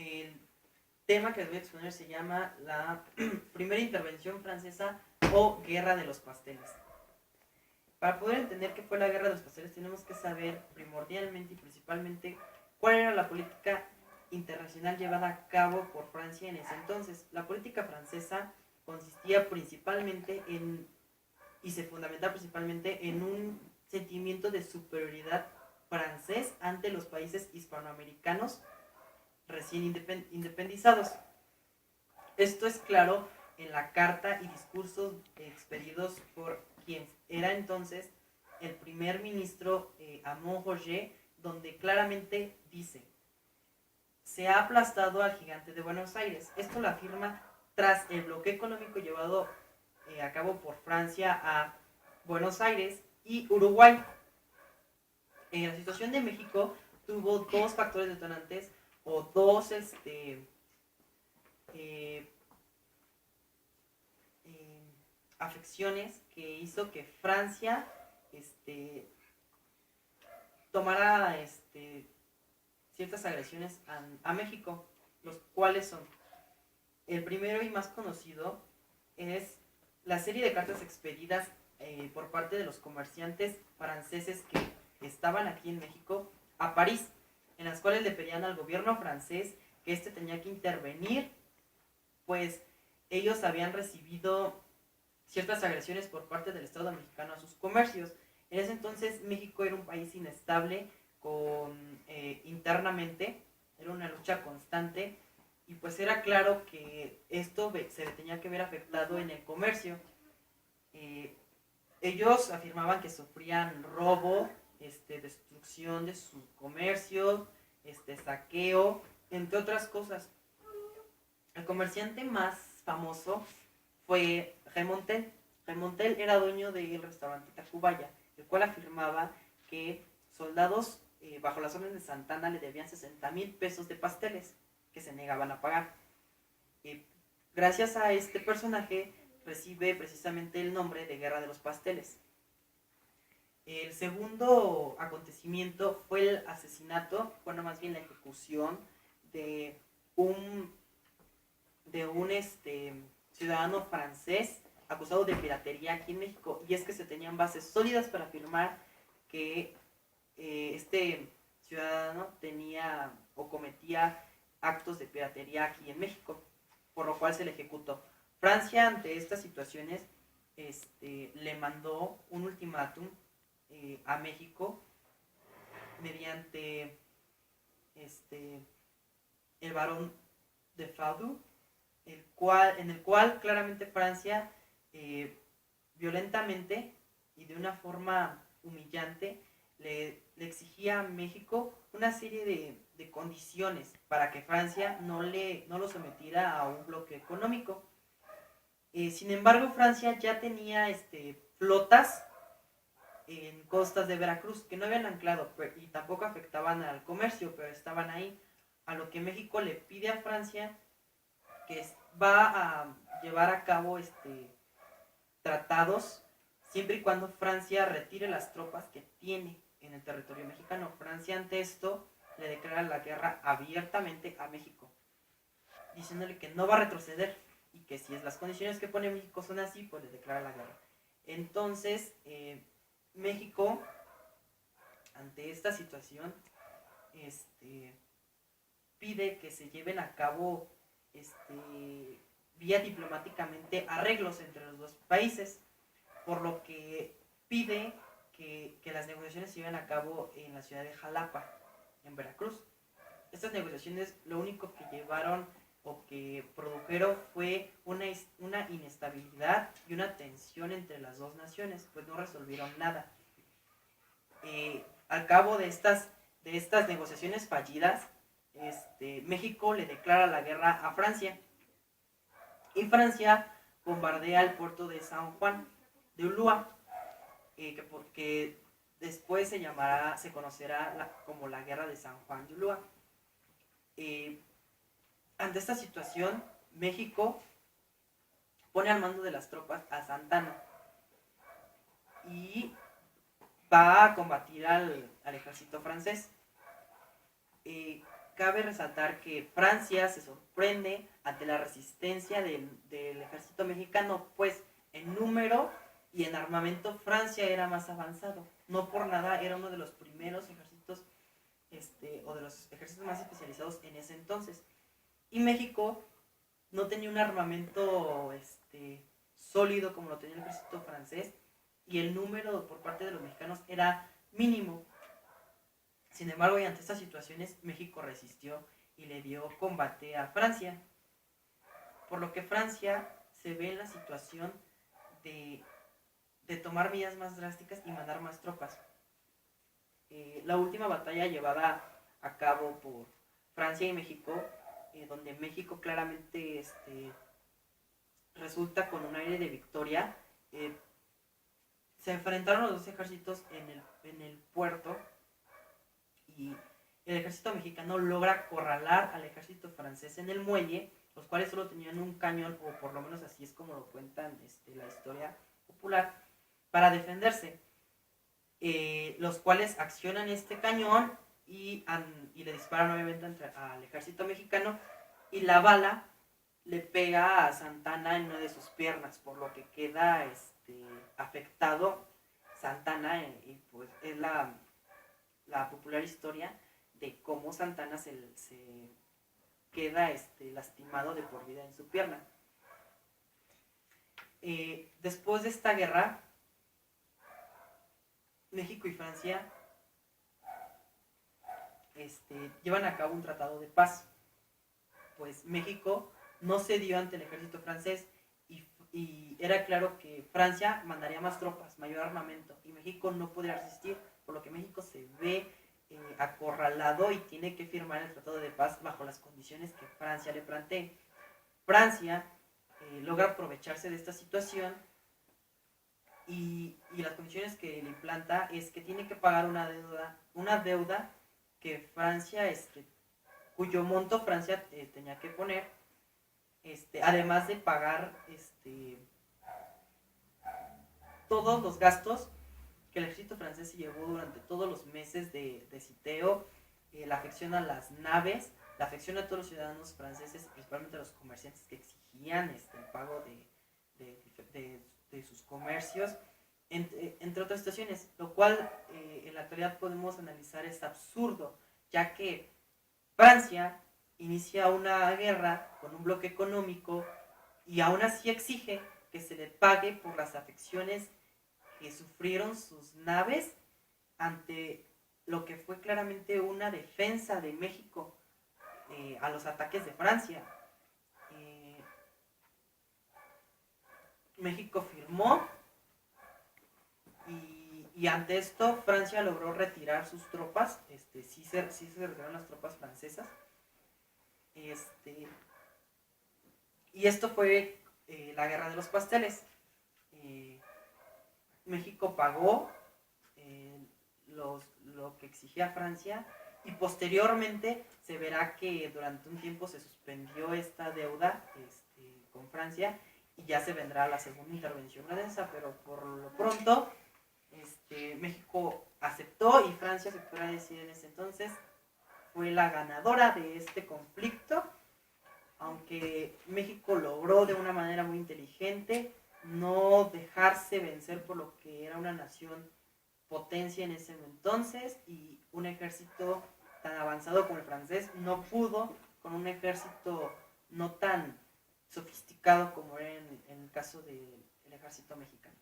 El tema que les voy a exponer se llama la primera intervención francesa o Guerra de los Pasteles. Para poder entender qué fue la Guerra de los Pasteles tenemos que saber primordialmente y principalmente cuál era la política internacional llevada a cabo por Francia en ese entonces. La política francesa consistía principalmente y se fundamentaba principalmente en un sentimiento de superioridad francés ante los países hispanoamericanos recién independizados. Esto es claro en la carta y discursos expedidos por quien era entonces el primer ministro Amon Roger, donde claramente dice: se ha aplastado al gigante de Buenos Aires. Esto lo afirma tras el bloqueo económico llevado a cabo por Francia a Buenos Aires y Uruguay. En la situación de México tuvo dos factores detonantes o dos eh, afecciones que hizo que Francia tomara ciertas agresiones a México, los cuales son: el primero y más conocido es la serie de cartas expedidas por parte de los comerciantes franceses que estaban aquí en México a París, en las cuales le pedían al gobierno francés que tenía que intervenir, pues ellos habían recibido ciertas agresiones por parte del Estado mexicano a sus comercios. En ese entonces México era un país inestable internamente, era una lucha constante y pues era claro que esto se tenía que ver afectado en el comercio. Ellos afirmaban que sufrían robo, destrucción de su comercio, saqueo, entre otras cosas. El comerciante más famoso fue Remontel. Remontel era dueño del restaurante Tacubaya, el cual afirmaba que soldados bajo las órdenes de Santana le debían 60,000 pesos de pasteles que se negaban a pagar. Gracias a este personaje recibe precisamente el nombre de Guerra de los Pasteles. El segundo acontecimiento fue el asesinato, bueno, más bien la ejecución de un ciudadano francés acusado de piratería aquí en México. Y es que se tenían bases sólidas para afirmar que este ciudadano tenía o cometía actos de piratería aquí en México, por lo cual se le ejecutó. Francia, ante estas situaciones, le mandó un ultimátum a México mediante el barón de Faudu, en el cual claramente Francia violentamente y de una forma humillante le exigía a México una serie de condiciones para que Francia no lo sometiera a un bloqueo económico. Sin embargo, Francia ya tenía flotas en costas de Veracruz que no habían anclado y tampoco afectaban al comercio, pero estaban ahí. A lo que México le pide a Francia que va a llevar a cabo tratados siempre y cuando Francia retire las tropas que tiene en el territorio mexicano. Francia, ante esto, le declara la guerra abiertamente a México, diciéndole que no va a retroceder y que si las condiciones que pone México son así, pues le declara la guerra. Entonces, México, ante esta situación, pide que se lleven a cabo vía diplomáticamente arreglos entre los dos países, por lo que pide que las negociaciones se lleven a cabo en la ciudad de Jalapa, en Veracruz. Estas negociaciones lo único que llevaron o que produjeron fue una inestabilidad y una tensión entre las dos naciones, pues no resolvieron nada. Al cabo de estas negociaciones fallidas, México le declara la guerra a Francia y Francia bombardea el puerto de San Juan de Ulúa, que después se conocerá como la guerra de San Juan de Ulúa. Ante esta situación, México pone al mando de las tropas a Santana y va a combatir al ejército francés. cabe resaltar que Francia se sorprende ante la resistencia del ejército mexicano, pues en número y en armamento Francia era más avanzado. No por nada era uno de los primeros ejércitos o de los ejércitos más especializados en ese entonces. Y México no tenía un armamento sólido como lo tenía el ejército francés, y el número por parte de los mexicanos era mínimo. Sin embargo, y ante estas situaciones, México resistió y le dio combate a Francia, por lo que Francia se ve en la situación de tomar medidas más drásticas y mandar más tropas. La última batalla llevada a cabo por Francia y México, donde México claramente resulta con un aire de victoria, se enfrentaron los dos ejércitos en el puerto, y el ejército mexicano logra acorralar al ejército francés en el muelle, los cuales solo tenían un cañón, o por lo menos así es como lo cuentan la historia popular, para defenderse. Los cuales accionan este cañón y le disparan obviamente al ejército mexicano, y la bala le pega a Santana en una de sus piernas, por lo que queda afectado Santana, y pues es la popular historia de cómo Santana se queda lastimado de por vida en su pierna. Después de esta guerra, México y Francia llevan a cabo un tratado de paz. Pues México no cedió ante el ejército francés, y era claro que Francia mandaría más tropas, mayor armamento, y México no podría resistir, por lo que México se ve acorralado y tiene que firmar el tratado de paz bajo las condiciones que Francia le plantee. Francia logra aprovecharse de esta situación, y las condiciones que le implanta es que tiene que pagar una deuda que Francia, cuyo monto Francia tenía que poner, además de pagar todos los gastos que el ejército francés se llevó durante todos los meses de sitio, la afección a las naves, la afección a todos los ciudadanos franceses, principalmente a los comerciantes que exigían el pago de sus comercios, entre otras situaciones, lo cual en la actualidad podemos analizar es absurdo, ya que Francia inicia una guerra con un bloque económico y aún así exige que se le pague por las afecciones que sufrieron sus naves ante lo que fue claramente una defensa de México a los ataques de Francia. México firmó, y ante esto Francia logró retirar sus tropas, sí se retiraron las tropas francesas, y esto fue la guerra de los pasteles. México pagó lo que exigía Francia, y posteriormente se verá que durante un tiempo se suspendió esta deuda con Francia, y ya se vendrá la segunda intervención francesa, pero por lo pronto México aceptó, y Francia, se podrá decir en ese entonces, fue la ganadora de este conflicto, aunque México logró de una manera muy inteligente no dejarse vencer por lo que era una nación potencia en ese entonces, y un ejército tan avanzado como el francés no pudo con un ejército no tan sofisticado como era en el caso del ejército mexicano.